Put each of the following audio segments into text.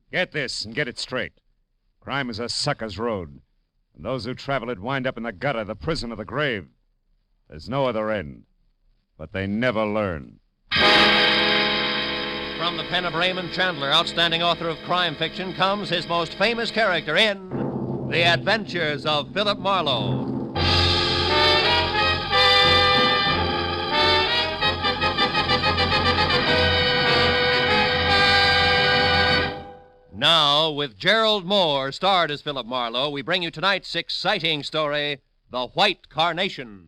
Get this and get it straight. Crime is a sucker's road. And those who travel it wind up in the gutter, the prison, or the grave. There's no other end. But they never learn. From the pen of Raymond Chandler, outstanding author of crime fiction, comes his most famous character in The Adventures of Philip Marlowe. Now, with Gerald Moore, starred as Philip Marlowe, we bring you tonight's exciting story, The White Carnation.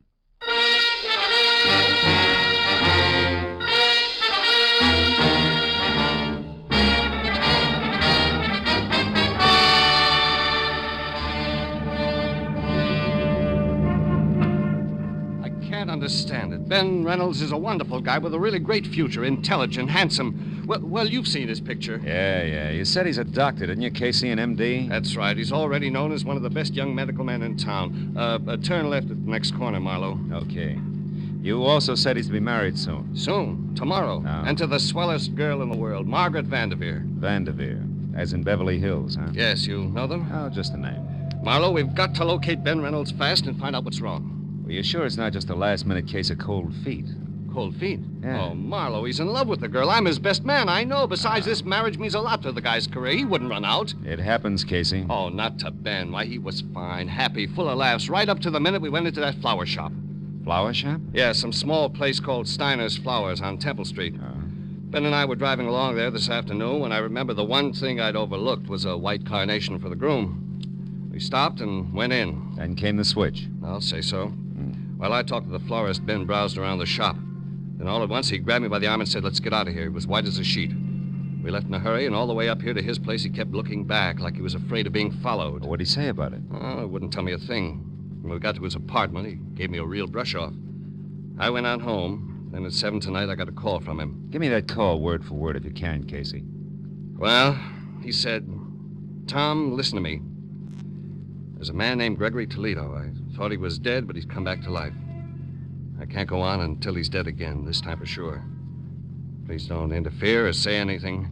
Can't understand it. Ben Reynolds is a wonderful guy with a really great future, intelligent, handsome. Well, you've seen his picture. Yeah. You said he's a doctor, didn't you, Casey, an MD? That's right. He's already known as one of the best young medical men in town. Turn left at the next corner, Marlowe. Okay. You also said he's to be married soon. Soon. Tomorrow. Oh. And to the swellest girl in the world, Margaret Vanderveer. Vanderveer. As in Beverly Hills, huh? Yes, you know them? Oh, just a name. Marlowe, we've got to locate Ben Reynolds fast and find out what's wrong. Well, you sure it's not just a last-minute case of cold feet? Cold feet? Yeah. Oh, Marlowe, he's in love with the girl. I'm his best man, I know. Besides, this marriage means a lot to the guy's career. He wouldn't run out. It happens, Casey. Oh, not to Ben. Why, he was fine, happy, full of laughs, right up to the minute we went into that flower shop. Flower shop? Yeah, some small place called Steiner's Flowers on Temple Street. Ben and I were driving along there this afternoon when I remember the one thing I'd overlooked was a white carnation for the groom. We stopped and went in. Then came the switch. I'll say so. While I talked to the florist, Ben browsed around the shop. Then all at once, he grabbed me by the arm and said, "Let's get out of here." He was white as a sheet. We left in a hurry, and all the way up here to his place, he kept looking back like he was afraid of being followed. What'd he say about it? Oh, he wouldn't tell me a thing. When we got to his apartment, he gave me a real brush-off. I went on home. Then at 7 tonight, I got a call from him. Give me that call word for word if you can, Casey. Well, he said, "Tom, listen to me. There's a man named Gregory Toledo. I thought he was dead, but he's come back to life. I can't go on until he's dead again, this time for sure. Please don't interfere or say anything.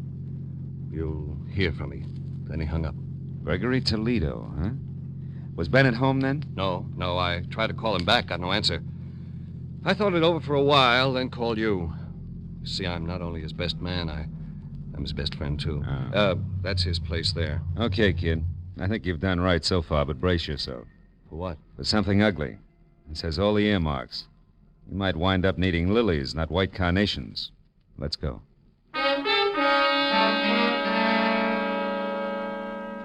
You'll hear from me." Then he hung up. Gregory Toledo, huh? Was Ben at home then? No. I tried to call him back, got no answer. I thought it over for a while, then called you. You see, I'm not only his best man, I'm his best friend, too. That's his place there. Okay, kid. I think you've done right so far, but brace yourself. For what? For something ugly. It says all the earmarks. You might wind up needing lilies, not white carnations. Let's go.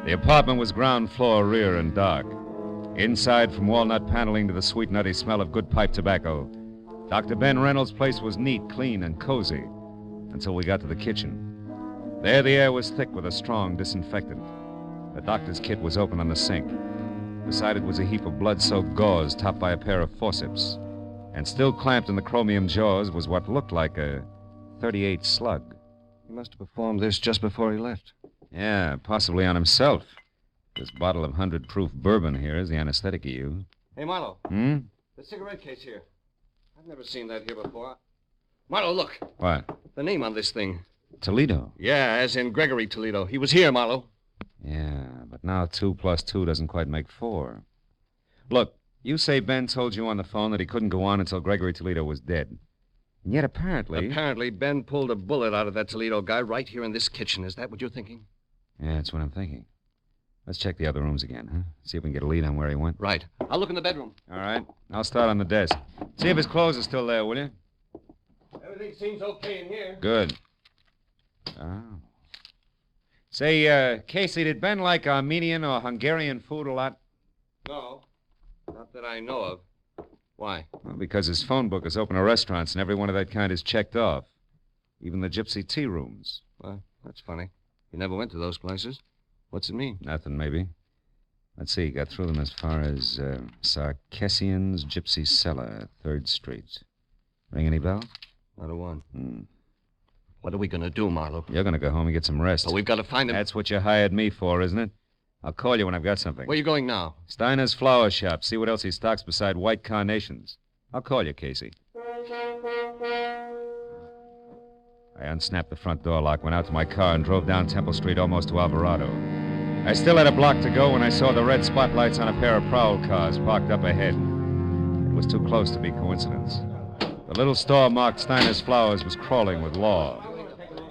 The apartment was ground floor, rear, and dark. Inside, from walnut paneling to the sweet, nutty smell of good pipe tobacco, Dr. Ben Reynolds' place was neat, clean, and cozy until we got to the kitchen. There, the air was thick with a strong disinfectant. The doctor's kit was open on the sink. Beside it was a heap of blood-soaked gauze topped by a pair of forceps. And still clamped in the chromium jaws was what looked like a .38 slug. He must have performed this just before he left. Yeah, possibly on himself. This bottle of 100-proof bourbon here is the anesthetic he used. Hey, Marlowe. The cigarette case here. I've never seen that here before. Marlowe, look. What? The name on this thing. Toledo. Yeah, as in Gregory Toledo. He was here, Marlowe. Yeah, but now 2 plus 2 doesn't quite make 4. Look, you say Ben told you on the phone that he couldn't go on until Gregory Toledo was dead. And yet apparently... Apparently, Ben pulled a bullet out of that Toledo guy right here in this kitchen. Is that what you're thinking? Yeah, that's what I'm thinking. Let's check the other rooms again, huh? See if we can get a lead on where he went. Right. I'll look in the bedroom. All right. I'll start on the desk. See if his clothes are still there, will you? Everything seems okay in here. Good. Oh. Say, Casey, did Ben like Armenian or Hungarian food a lot? No. Not that I know of. Why? Well, because his phone book is open to restaurants, and every one of that kind is checked off. Even the gypsy tea rooms. Well, that's funny. He never went to those places. What's it mean? Nothing, maybe. Let's see, got through them as far as Sarkessian's Gypsy Cellar, 3rd Street. Ring any bell? Not a one. What are we going to do, Marlowe? You're going to go home and get some rest. But we've got to find him. That's what you hired me for, isn't it? I'll call you when I've got something. Where are you going now? Steiner's Flower Shop. See what else he stocks beside white carnations. I'll call you, Casey. I unsnapped the front door lock, went out to my car, and drove down Temple Street almost to Alvarado. I still had a block to go when I saw the red spotlights on a pair of prowl cars parked up ahead. It was too close to be coincidence. The little store marked Steiner's Flowers was crawling with law.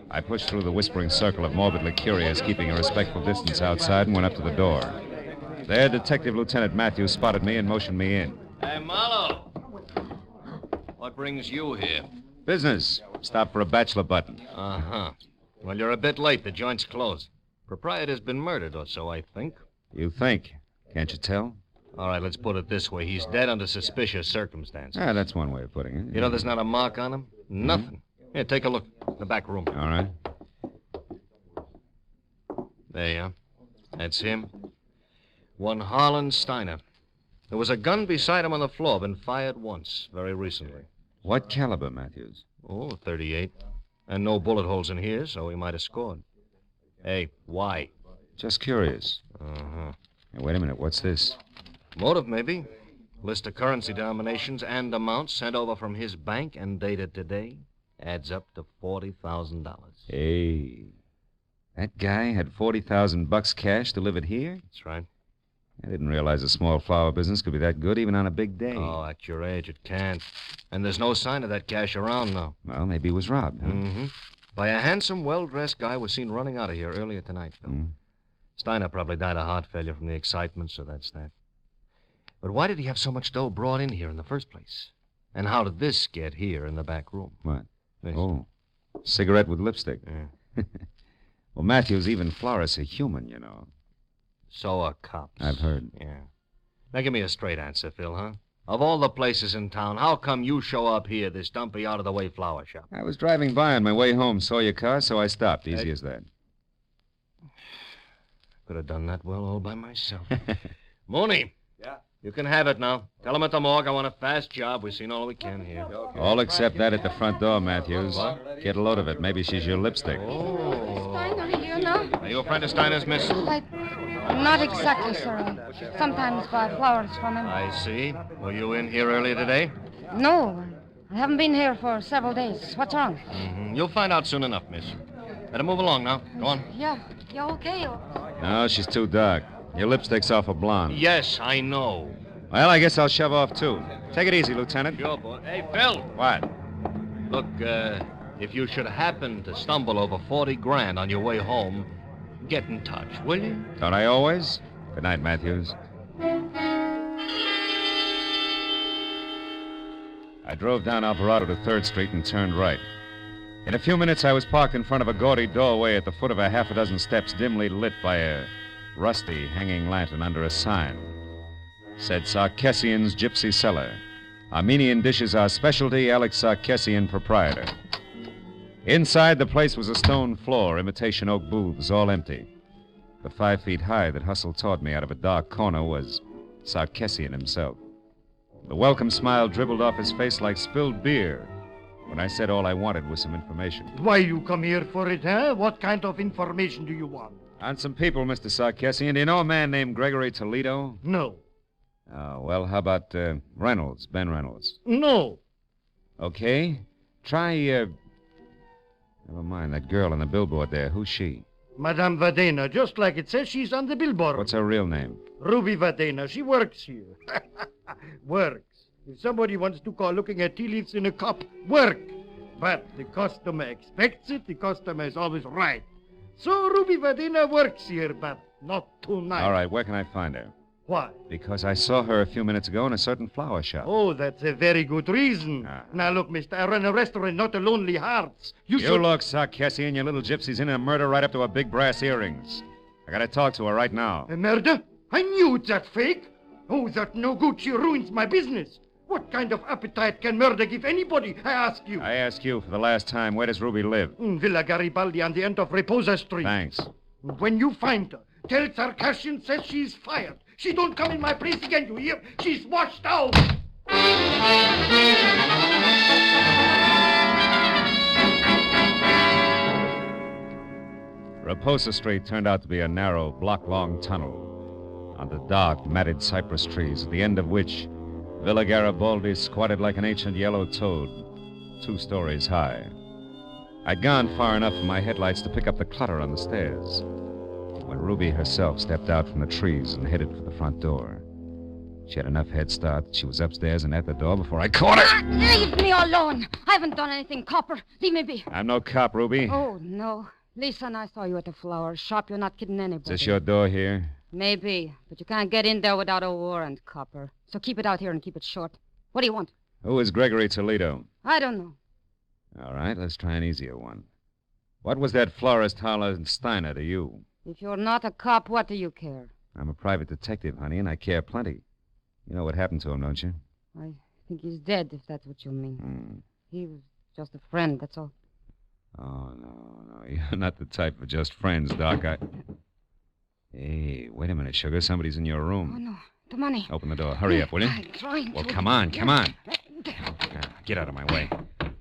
I pushed through the whispering circle of morbidly curious, keeping a respectful distance outside, and went up to the door. There, Detective Lieutenant Matthews spotted me and motioned me in. Hey, Marlowe. What brings you here? Business. Stop for a bachelor button. Uh-huh. Well, you're a bit late. The joint's closed. Proprietor's been murdered or so, I think. You think? Can't you tell? All right, let's put it this way. He's dead under suspicious circumstances. Ah, that's one way of putting it. You know there's not a mark on him? Nothing. Here, take a look. The back room. All right. There you are. That's him. One Harlan Steiner. There was a gun beside him on the floor, been fired once, very recently. What caliber, Matthews? Oh, 38. And no bullet holes in here, so he might have scored. Hey, why? Just curious. Uh-huh. Hey, wait a minute. What's this? Motive, maybe. List of currency denominations and amounts sent over from his bank and dated today. Adds up to $40,000. Hey. That guy had $40,000 cash delivered here? That's right. I didn't realize a small flower business could be that good even on a big day. Oh, at your age, it can't. And there's no sign of that cash around now. Well, maybe he was robbed, huh? Mm-hmm. By a handsome, well-dressed guy was seen running out of here earlier tonight, Phil. Steiner probably died of heart failure from the excitement, so that's that. But why did he have so much dough brought in here in the first place? And how did this get here in the back room? What? This. Oh, cigarette with lipstick. Yeah. Well, Matthews, even florists are human, you know. So are cops. I've heard. Yeah. Now give me a straight answer, Phil, huh? Of all the places in town, how come you show up here, this dumpy, out-of-the-way flower shop? I was driving by on my way home, saw your car, so I stopped. Easy as that. Could have done that well all by myself. Mooney. Yeah? You can have it now. Tell him at the morgue I want a fast job. We've seen all we can here. All except that at the front door, Matthews. Get a load of it. Maybe she's your lipstick. Oh. Steiner, you know? Are you a friend of Steiner's, miss? Not exactly, sir. Sometimes buy flowers from him. I see. Were you in here earlier today? No, I haven't been here for several days. What's wrong? Mm-hmm. You'll find out soon enough, miss. Better move along now. Go on. Yeah, okay. No, she's too dark. Your lipstick's awful blonde. Yes, I know. Well, I guess I'll shove off, too. Take it easy, Lieutenant. Sure, boy. Hey, Phil. What? Look, if you should happen to stumble over 40 grand on your way home, get in touch, will you? Don't I always? Good night, Matthews. I drove down Alvarado to 3rd Street and turned right. In a few minutes, I was parked in front of a gaudy doorway at the foot of a half a dozen steps dimly lit by a rusty hanging lantern under a sign. Said Sarkessian's Gypsy Cellar. Armenian dishes are specialty, Alex Sarkessian, proprietor. Inside, the place was a stone floor, imitation oak booths, all empty. The 5 feet high that hustled toward me out of a dark corner was Sarkessian himself. The welcome smile dribbled off his face like spilled beer when I said all I wanted was some information. Why you come here for it, huh? What kind of information do you want? On some people, Mr. Sarkessian. Do you know a man named Gregory Toledo? No. Well, how about Reynolds, Ben Reynolds? No. Okay. Try, never mind, that girl on the billboard there. Who's she? Madame Vadena, just like it says, she's on the billboard. What's her real name? Ruby Vadena. She works here. Works. If somebody wants to call looking at tea leaves in a cup, work. But the customer expects it. The customer is always right. So Ruby Vadena works here, but not tonight. All right, where can I find her? Why? Because I saw her a few minutes ago in a certain flower shop. Oh, that's a very good reason. Now, look, mister, I run a restaurant, not a Lonely Hearts. You look, Sarkessian, your little gypsy's in a murder right up to her big brass earrings. I gotta talk to her right now. A murder? I knew it's that fake. Oh, that no good. She ruins my business. What kind of appetite can murder give anybody, I ask you? I ask you for the last time, where does Ruby live? In Villa Garibaldi on the end of Reposa Street. Thanks. When you find her, tell Sarkessian says she's fired. She don't come in my place again, you hear? She's washed out. Reposa Street turned out to be a narrow, block-long tunnel under dark, matted cypress trees, at the end of which Villa Garibaldi squatted like an ancient yellow toad, 2 stories high. I'd gone far enough in my headlights to pick up the clutter on the stairs when Ruby herself stepped out from the trees and headed for the front door. She had enough head start that she was upstairs and at the door before I caught her. Leave me alone. I haven't done anything, copper. Leave me be. I'm no cop, Ruby. Oh, no. Lisa and I saw you at the flower shop. You're not kidding anybody. Is this your door here? Maybe, but you can't get in there without a warrant, copper. So keep it out here and keep it short. What do you want? Who is Gregory Toledo? I don't know. All right, let's try an easier one. What was that florist Harlan Steiner to you? If you're not a cop, what do you care? I'm a private detective, honey, and I care plenty. You know what happened to him, don't you? I think he's dead, if that's what you mean. Hmm. He was just a friend, that's all. Oh, no. You're not the type for just friends, Doc. Hey, wait a minute, sugar. Somebody's in your Oh, room. no. The money. Open the door. Hurry up, will you? I'm trying Well, to. come on. Get out of my way.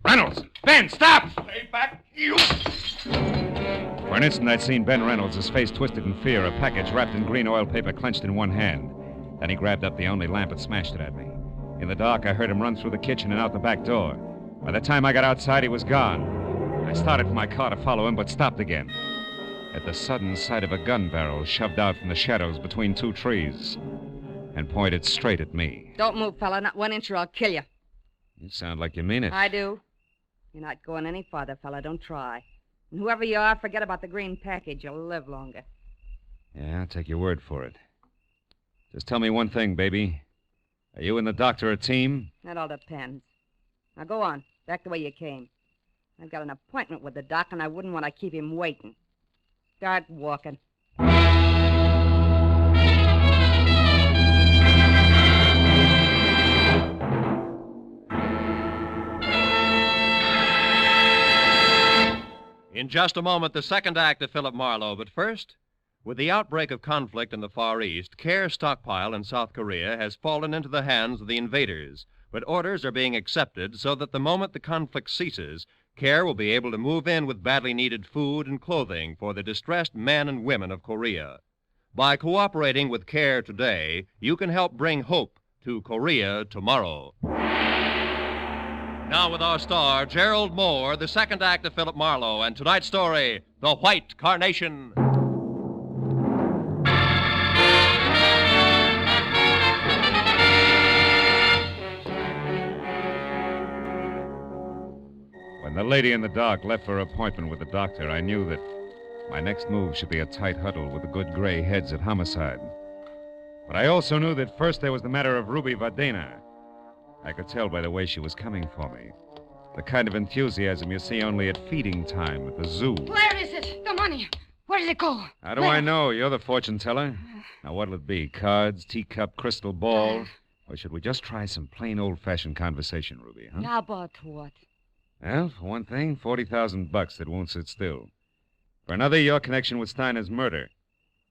Reynolds! Ben, stop! Stay back, you! For an instant, I'd seen Ben Reynolds, his face twisted in fear, a package wrapped in green oil paper clenched in one hand. Then he grabbed up the only lamp and smashed it at me. In the dark, I heard him run through the kitchen and out the back door. By the time I got outside, he was gone. I started for my car to follow him, but stopped again at the sudden sight of a gun barrel shoved out from the shadows between two trees and pointed straight at me. Don't move, fella. Not 1 inch or I'll kill you. You sound like you mean it. I do. You're not going any farther, fella. Don't try. And whoever you are, forget about the green package. You'll live longer. Yeah, I'll take your word for it. Just tell me one thing, baby. Are you and the doctor a team? That all depends. Now go on. Back the way you came. I've got an appointment with the doc, and I wouldn't want to keep him waiting. Start walking. In just a moment, the second act of Philip Marlowe. But first, with the outbreak of conflict in the Far East, Care stockpile in South Korea has fallen into the hands of the invaders. But orders are being accepted so that the moment the conflict ceases, Care will be able to move in with badly needed food and clothing for the distressed men and women of Korea. By cooperating with Care today, you can help bring hope to Korea tomorrow. Now with our star, Gerald Moore, the second act of Philip Marlowe, and tonight's story, The White Carnation. When the lady in the dark left for her appointment with the doctor, I knew that my next move should be a tight huddle with the good gray heads at homicide. But I also knew that first there was the matter of Ruby Vadena. I could tell by the way she was coming for me. The kind of enthusiasm you see only at feeding time at the zoo. Where is it? The money. Where did it go? How do I know? You're the fortune teller. Now, what'll it be? Cards, teacup, crystal ball? Or should we just try some plain old-fashioned conversation, Ruby, huh? How about what? Well, for one thing, $40,000 that won't sit still. For another, your connection with Steiner's murder.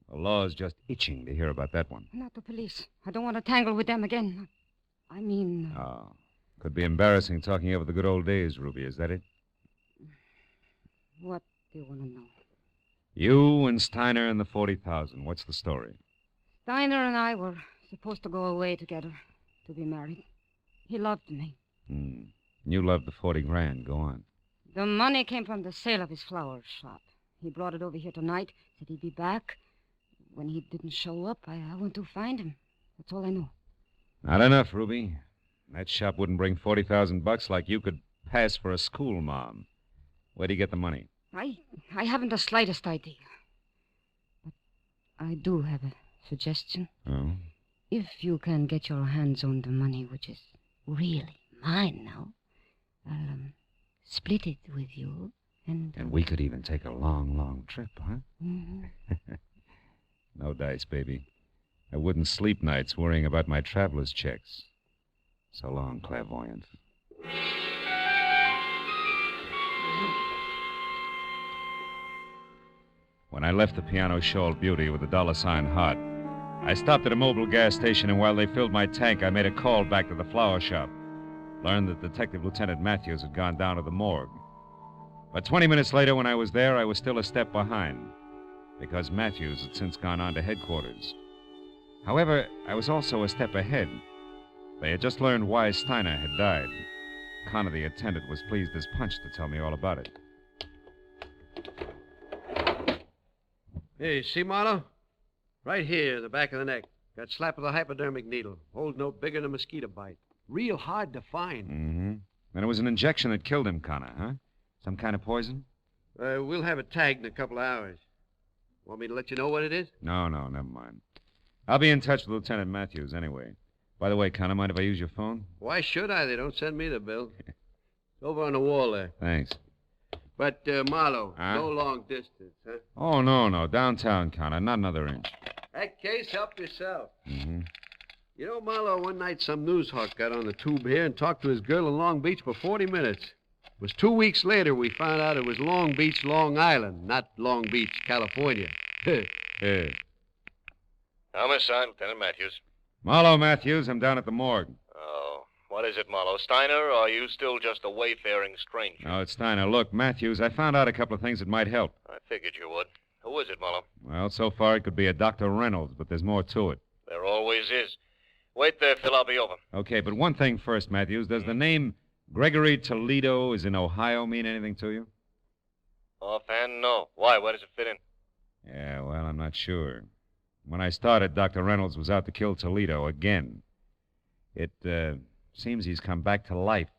The law's just itching to hear about that one. Not the police. I don't want to tangle with them again. I mean... Oh, could be embarrassing talking over the good old days, Ruby, is that it? What do you want to know? You and Steiner and the 40,000. What's the story? Steiner and I were supposed to go away together, to be married. He loved me. You loved the 40 grand. Go on. The money came from the sale of his flower shop. He brought it over here tonight, said he'd be back. When he didn't show up, I went to find him. That's all I know. Not enough, Ruby. That shop wouldn't bring $40,000 like you could pass for a school mom. Where'd he get the money? I haven't the slightest idea. But I do have a suggestion. Oh? If you can get your hands on the money, which is really mine now, I'll split it with you, and... And we could even take a long, long trip, huh? Mhm. No dice, baby. I wouldn't sleep nights worrying about my traveler's checks. So long, clairvoyant. When I left the piano-shawled beauty with the $sign heart, I stopped at a mobile gas station, and while they filled my tank, I made a call back to the flower shop. Learned that Detective Lieutenant Matthews had gone down to the morgue. But 20 minutes later, when I was there, I was still a step behind, because Matthews had since gone on to headquarters. However, I was also a step ahead. They had just learned why Steiner had died. Connor, the attendant, was pleased as punch to tell me all about it. Hey, see, Marlowe? Right here, the back of the neck. Got slap with a hypodermic needle. Holes no bigger than a mosquito bite. Real hard to find. Mm-hmm. And it was an injection that killed him, Connor, huh? Some kind of poison? We'll have it tagged in a couple of hours. Want me to let you know what it is? No, never mind. I'll be in touch with Lieutenant Matthews anyway. By the way, Connor, mind if I use your phone? Why should I? They don't send me the bill. It's over on the wall there. Thanks. But, Marlowe, Huh? no long distance, huh? Oh, no. Downtown, Connor. Not another inch. That case, help yourself. Mm-hmm. You know, Marlowe, one night some news hawk got on the tube here and talked to his girl in Long Beach for 40 minutes. It was 2 weeks later we found out it was Long Beach, Long Island, not Long Beach, California. Hey. Thomas, son, Lieutenant Matthews. Marlowe Matthews, I'm down at the morgue. Oh, what is it, Marlowe? Steiner, or are you still just a wayfaring stranger? No, it's Steiner. Look, Matthews, I found out a couple of things that might help. I figured you would. Who is it, Marlowe? Well, so far it could be a Dr. Reynolds, but there's more to it. There always is. Wait there, Phil. I'll be over. Okay, but one thing first, Matthews. Does the name Gregory Toledo is in Ohio mean anything to you? Offhand, no. Why? Where does it fit in? Yeah, well, I'm not sure. When I started, Dr. Reynolds was out to kill Toledo again. It seems he's come back to life.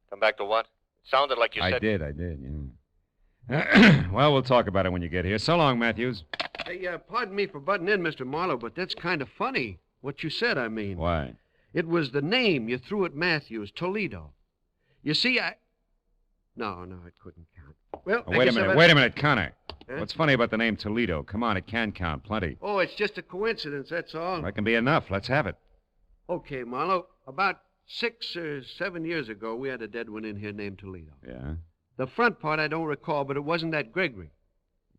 Come back to what? It sounded like you said... I did, yeah. Well, we'll talk about it when you get here. So long, Matthews. Hey, pardon me for butting in, Mr. Marlowe, but that's kind of funny. What you said, I mean. Why? It was the name you threw at Matthews, Toledo. You see, No, it couldn't count. Well, Oh, wait a minute, Connor. Huh? What's funny about the name Toledo? Come on, it can count plenty. Oh, it's just a coincidence, that's all. That can be enough. Let's have it. Okay, Marlowe. About 6 or 7 years ago, we had a dead one in here named Toledo. Yeah? The front part I don't recall, but it wasn't that Gregory.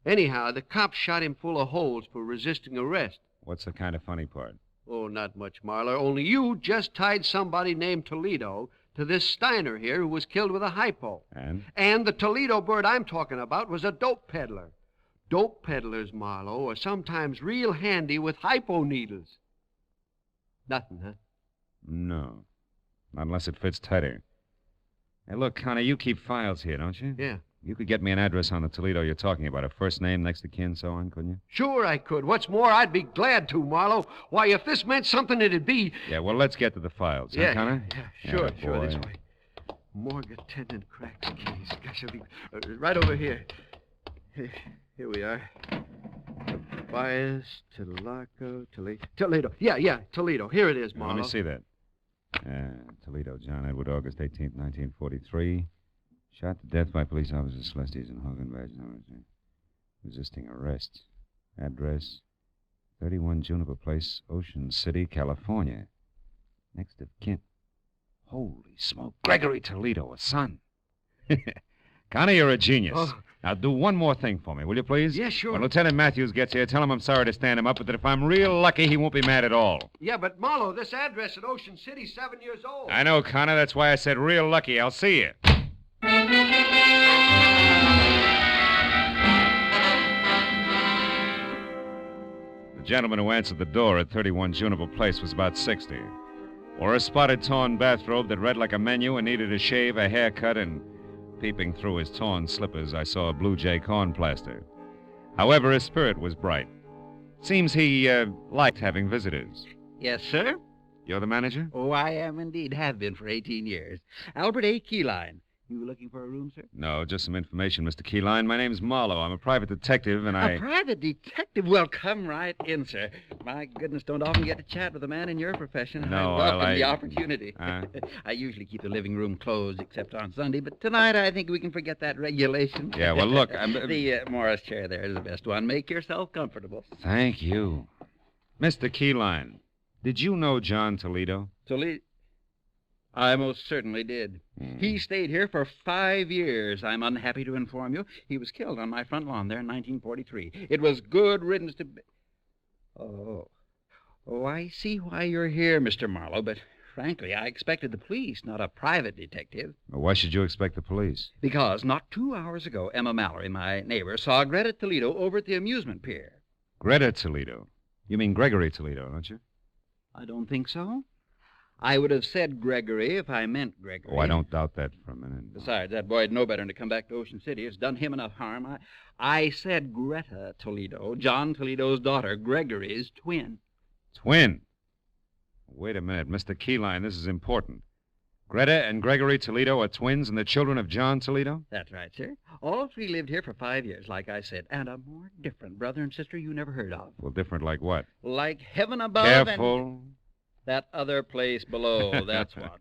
Anyhow, the cops shot him full of holes for resisting arrest. What's the kind of funny part? Oh, not much, Marlowe. Only you just tied somebody named Toledo to this Steiner here who was killed with a hypo. And? And the Toledo bird I'm talking about was a dope peddler. Dope peddlers, Marlowe, are sometimes real handy with hypo needles. Nothing, huh? No. Not unless it fits tighter. Hey, look, Connor, you keep files here, don't you? Yeah. You could get me an address on the Toledo you're talking about, a first name, next of kin, so on, couldn't you? Sure I could. What's more, I'd be glad to, Marlowe. Why, if this meant something, it'd be... Yeah, well, let's get to the files, huh, Connor? Yeah, sure, Yeah, sure, boy. this way. Morgue attendant cracks case. Gosh, I'll be... right over here. Here we are. Tobias, Toledo. Yeah, Toledo. Here it is, Now, Marlowe. let me see that. Toledo, John Edward, August 18th, 1943. Shot to death by police officers Celestes and Hogan Badge. Resisting arrest. Address, 31 Juniper Place, Ocean City, California. Next of kin. Holy smoke. Gregory Toledo, a son. Connor, you're a genius. Oh. Now, do one more thing for me, will you, please? Yeah, sure. When Lieutenant Matthews gets here, tell him I'm sorry to stand him up, but that if I'm real lucky, he won't be mad at all. Yeah, but Marlowe, this address at Ocean City's 7 years old. I know, Connor. That's why I said real lucky. I'll see you. The gentleman who answered the door at 31 Juniper Place was about 60. Wore a spotted torn bathrobe that read like a menu and needed a shave, a haircut, and peeping through his torn slippers, I saw a Blue Jay corn plaster. However, his spirit was bright. Seems he liked having visitors. Yes, sir. You're the manager? Oh, I am indeed. Have been for 18 years. Albert A. Keyline. You looking for a room, sir? No, just some information, Mr. Keyline. My name's Marlowe. I'm a private detective, and A private detective? Well, come right in, sir. My goodness, don't often get to chat with a man in your profession. No, I welcome the I- opportunity. I usually keep the living room closed except on Sunday, but tonight I think we can forget that regulation. Yeah, well, look, The Morris chair there is the best one. Make yourself comfortable. Thank you. Mr. Keyline, did you know John Toledo? Toledo? I most certainly did. He stayed here for 5 years. I'm unhappy to inform you. He was killed on my front lawn there in 1943. It was good riddance to... Oh, I see why you're here, Mr. Marlowe, but frankly, I expected the police, not a private detective. Well, why should you expect the police? Because not 2 hours ago, Emma Mallory, my neighbor, saw Greta Toledo over at the amusement pier. Greta Toledo. You mean Gregory Toledo, don't you? I don't think so. I would have said Gregory if I meant Gregory. Oh, I don't doubt that for a minute. Besides, that boy'd know better than to come back to Ocean City. It's done him enough harm. I said Greta Toledo, John Toledo's daughter, Gregory's twin. Twin? Wait a minute, Mr. Keyline, this is important. Greta and Gregory Toledo are twins and the children of John Toledo? That's right, sir. All three lived here for 5 years, like I said, and a more different brother and sister you never heard of. Well, different like what? Like heaven above Careful. and that other place below, that's what.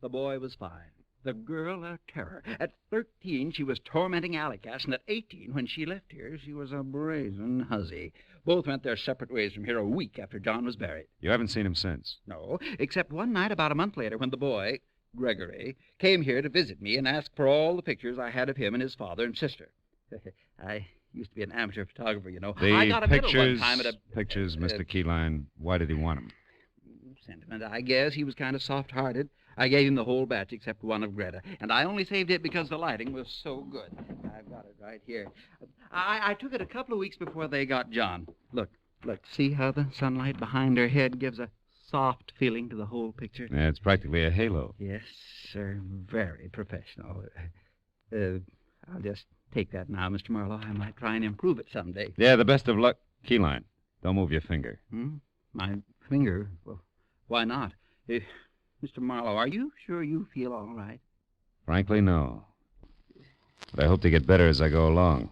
The boy was fine. The girl a terror. At 13, she was tormenting Alicass, and at 18, when she left here, she was a brazen hussy. Both went their separate ways from here a week after John was buried. You haven't seen him since? No, except one night about a month later when the boy, Gregory, came here to visit me and asked for all the pictures I had of him and his father and sister. I used to be an amateur photographer, you know. I got a medal one time at a... Pictures, Mr. Keyline, why did he want them? Sentiment, I guess. He was kind of soft-hearted. I gave him the whole batch except one of Greta, and I only saved it because the lighting was so good. I've got it right here. I took it a couple of weeks before they got John. Look, see how the sunlight behind her head gives a soft feeling to the whole picture? Yeah, it's practically a halo. Yes, sir. Very professional. I'll just take that now, Mr. Marlowe. I might try and improve it someday. Yeah, the best of luck. Keyline, don't move your finger. My finger? Well, why not? Mr. Marlowe, are you sure you feel all right? Frankly, no. But I hope to get better as I go along.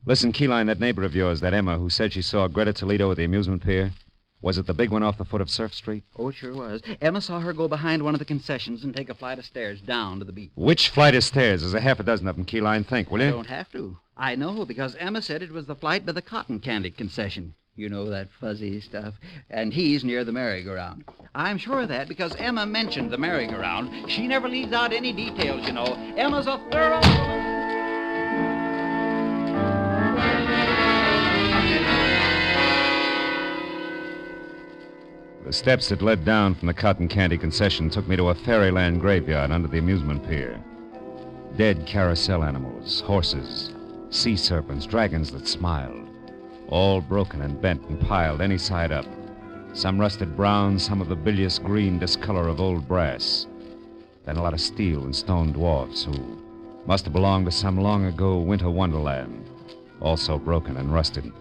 Listen, Keyline, that neighbor of yours, that Emma, who said she saw Greta Toledo at the amusement pier, was it the big one off the foot of Surf Street? Oh, it sure was. Emma saw her go behind one of the concessions and take a flight of stairs down to the beach. Which flight of stairs? There's a half a dozen of them, Keyline. Think, will you? You don't have to. I know, because Emma said it was the flight by the cotton candy concession. You know, that fuzzy stuff. And he's near the merry-go-round. I'm sure of that because Emma mentioned the merry-go-round. She never leaves out any details, you know. Emma's a thorough... The steps that led down from the cotton candy concession took me to a fairyland graveyard under the amusement pier. Dead carousel animals, horses, sea serpents, dragons that smiled. All broken and bent and piled any side up. Some rusted brown, some of the bilious green discolor of old brass. Then a lot of steel and stone dwarfs who must have belonged to some long ago winter wonderland, also broken and rusted.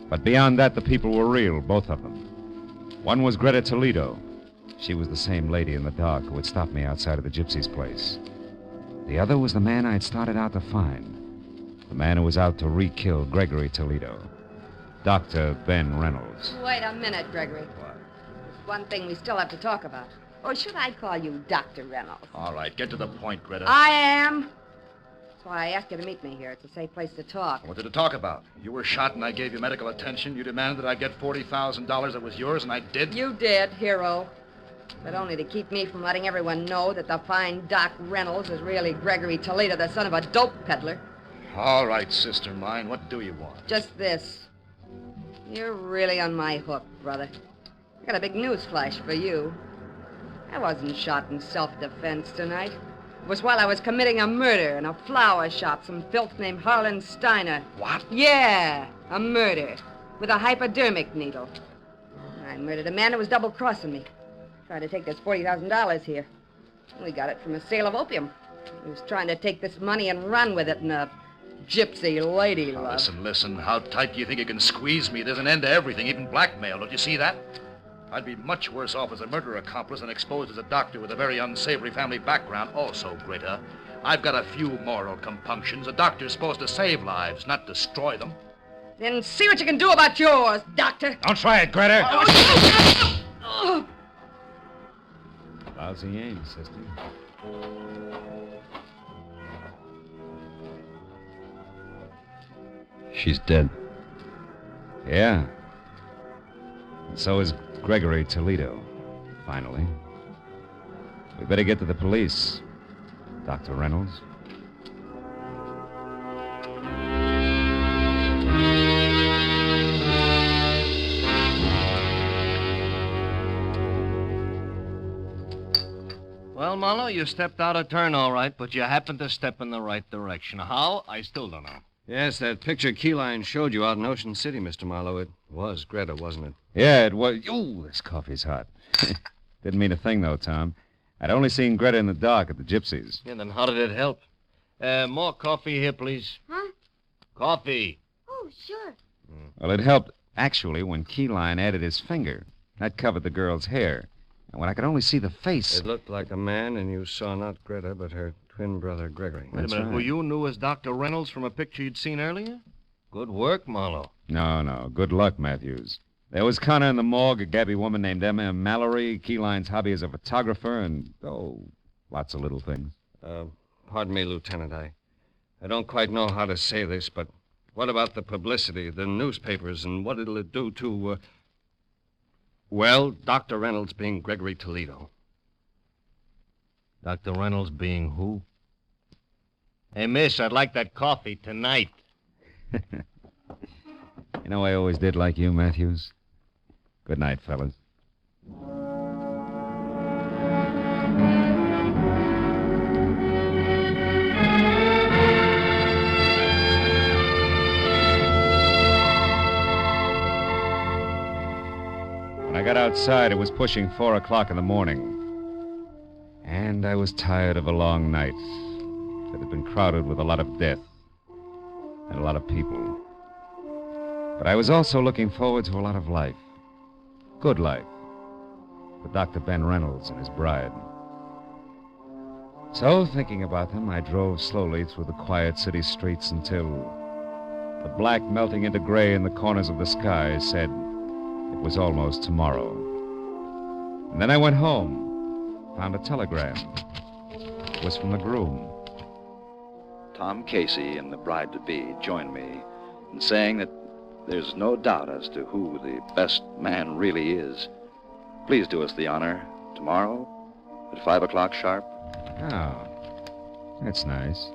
But beyond that, the people were real, both of them. One was Greta Toledo. She was the same lady in the dark who had stopped me outside of the gypsy's place. The other was the man I'd started out to find. The man who was out to re-kill Gregory Toledo. Dr. Ben Reynolds. Wait a minute, Gregory. What? There's one thing we still have to talk about. Or should I call you Dr. Reynolds? All right, get to the point, Greta. I am. That's why I asked you to meet me here. It's a safe place to talk. What did it talk about? You were shot and I gave you medical attention. You demanded that I get $40,000 that was yours, and I did. You did, hero. But only to keep me from letting everyone know that the fine Doc Reynolds is really Gregory Toledo, the son of a dope peddler. All right, sister mine. What do you want? Just this. You're really on my hook, brother. I got a big news flash for you. I wasn't shot in self-defense tonight. It was while I was committing a murder in a flower shop, some filth named Harlan Steiner. What? Yeah, a murder. With a hypodermic needle. I murdered a man who was double-crossing me. Tried to take this $40,000 here. We got it from a sale of opium. He was trying to take this money and run with it in a gypsy lady Now, love. listen. How tight do you think you can squeeze me? There's an end to everything, even blackmail. Don't you see that? I'd be much worse off as a murder accomplice than exposed as a doctor with a very unsavory family background. Also, Greta, I've got a few moral compunctions. A doctor's supposed to save lives, not destroy them. Then see what you can do about yours, Doctor. Don't try it, Greta! Oh. Lousy aim, sister. She's dead. Yeah. And so is Gregory Toledo, finally. We better get to the police, Dr. Reynolds. Well, Marlowe, you stepped out of turn all right, but you happened to step in the right direction. How? I still don't know. Yes, that picture Keyline showed you out in Ocean City, Mr. Marlowe. It was Greta, wasn't it? Yeah, it was. Ooh, this coffee's hot. Didn't mean a thing, though, Tom. I'd only seen Greta in the dark at the Gypsies. Yeah, then how did it help? More coffee here, please. Huh? Coffee. Oh, sure. Well, it helped, actually, when Keyline added his finger. That covered the girl's hair. And when I could only see the face... It looked like a man, and you saw not Greta, but her twin brother, Gregory. Wait a minute. right. Who you knew as Dr. Reynolds from a picture you'd seen earlier? Good work, Marlowe. No. Good luck, Matthews. There was Connor in the morgue, a gabby woman named Emma Mallory, Keyline's hobby as a photographer, and, lots of little things. Pardon me, Lieutenant. I don't quite know how to say this, but what about the publicity, the newspapers, and what it'll do to, well, Dr. Reynolds being Gregory Toledo. Dr. Reynolds being who? Hey, miss, I'd like that coffee tonight. You know, I always did like you, Matthews. Good night, fellas. When I got outside, it was pushing 4 o'clock in the morning. And I was tired of a long night that had been crowded with a lot of death and a lot of people. But I was also looking forward to a lot of life. Good life. For Dr. Ben Reynolds and his bride. So, thinking about them, I drove slowly through the quiet city streets until the black melting into gray in the corners of the sky said it was almost tomorrow. And then I went home, found a telegram. It was from the groom. Tom Casey and the bride-to-be joined me in saying that there's no doubt as to who the best man really is. Please do us the honor tomorrow at 5 o'clock sharp. Oh, that's nice.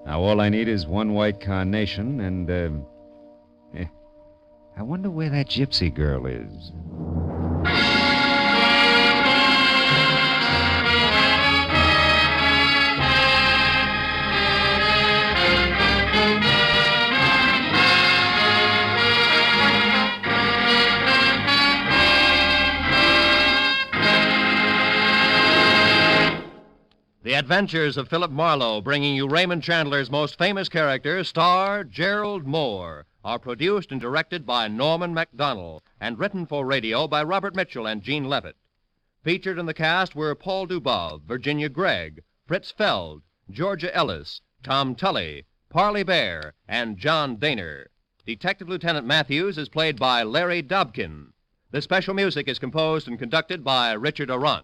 Now, all I need is one White Carnation and, I wonder where that gypsy girl is. The Adventures of Philip Marlowe, bringing you Raymond Chandler's most famous character, star Gerald Moore, are produced and directed by Norman MacDonald and written for radio by Robert Mitchell and Gene Levitt. Featured in the cast were Paul Dubov, Virginia Gregg, Fritz Feld, Georgia Ellis, Tom Tully, Parley Bear, and John Daner. Detective Lieutenant Matthews is played by Larry Dobkin. The special music is composed and conducted by Richard Arant.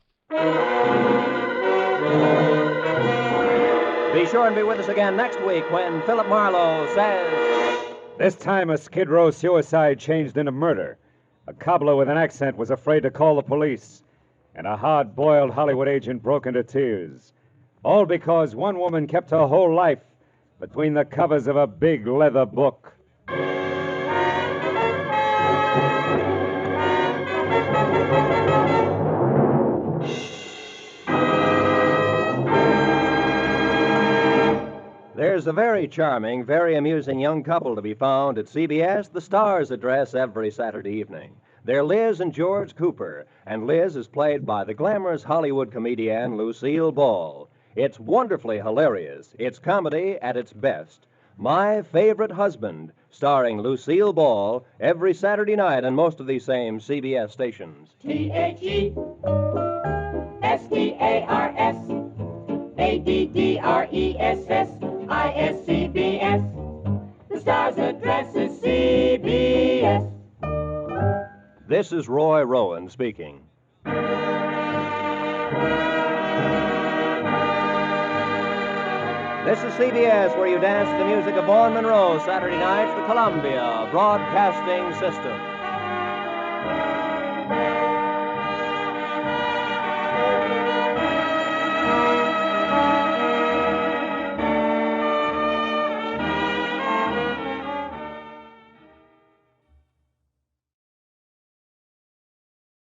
Be sure and be with us again next week when Philip Marlowe says... This time a Skid Row suicide changed into murder. A cobbler with an accent was afraid to call the police. And a hard-boiled Hollywood agent broke into tears. All because one woman kept her whole life between the covers of a big leather book. There's a very charming, very amusing young couple to be found at CBS, the Star's address every Saturday evening. They're Liz and George Cooper, and Liz is played by the glamorous Hollywood comedian Lucille Ball. It's wonderfully hilarious. It's comedy at its best. My Favorite Husband, starring Lucille Ball, every Saturday night on most of these same CBS stations. THESTARESSADDRESSISCBS. The Star's address is CBS. This is Roy Rowan speaking. This is CBS, where you dance to the music of Vaughn Monroe, Saturday nights, the Columbia Broadcasting System.